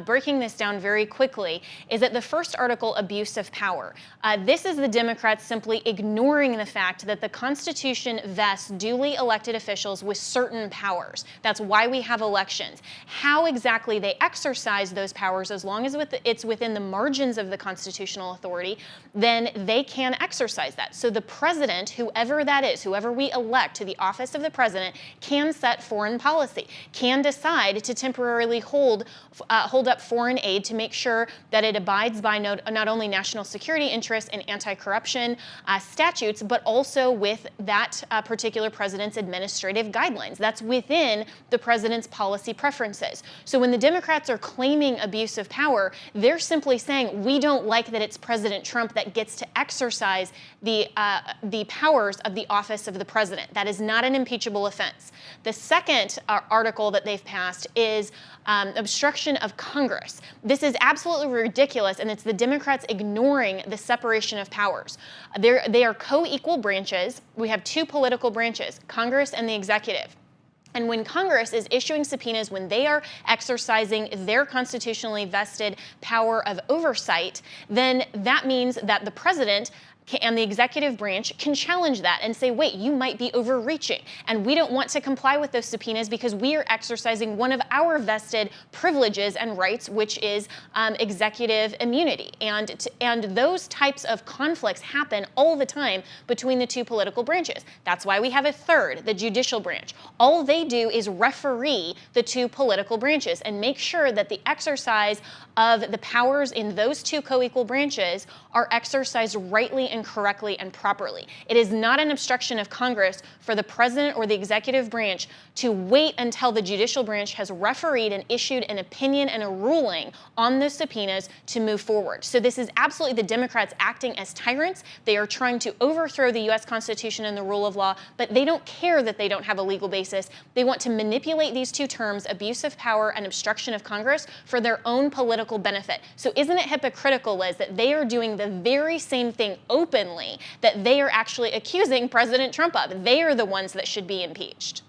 breaking this down very quickly, is that the first article, abuse of power. This is the Democrats simply ignoring the fact that the Constitution vests duly elected officials with certain powers. That's why we have elections. How exactly they exercise those powers, as long as it's within the margins of the constitutional authority, then they can exercise that. So the president, whoever that is, whoever we elect to the office of the president, can set foreign policy, can decide to temporarily hold up foreign aid to make sure that it abides by not only national security interests and anti-corruption statutes, but also with that particular president's administrative guidelines. That's within the president's policy preferences. So when the Democrats are claiming abuse of power, they're simply saying, we don't like that it's President Trump that gets to exercise the powers of the office of the president. That is not an impeachable offense. The second article that they've passed is obstruction of Congress. This is absolutely ridiculous, and it's the Democrats ignoring the separation of powers. They are co-equal branches. We have two political branches, Congress and the executive. And when Congress is issuing subpoenas, when they are exercising their constitutionally vested power of oversight, then that means that the president and the executive branch can challenge that and say, wait, you might be overreaching. And we don't want to comply with those subpoenas because we are exercising one of our vested privileges and rights, which is executive immunity. And those types of conflicts happen all the time between the two political branches. That's why we have a third, the judicial branch. All they do is referee the two political branches and make sure that the exercise of the powers in those two co-equal branches are exercised rightly and correctly and properly. It is not an obstruction of Congress for the president or the executive branch to wait until the judicial branch has refereed and issued an opinion and a ruling on those subpoenas to move forward. So this is absolutely the Democrats acting as tyrants. They are trying to overthrow the U.S. Constitution and the rule of law, but they don't care that they don't have a legal basis. They want to manipulate these two terms, abuse of power and obstruction of Congress, for their own political benefit. So isn't it hypocritical, Liz, that they are doing the very same thing openly that they are actually accusing President Trump of? They are the ones that should be impeached.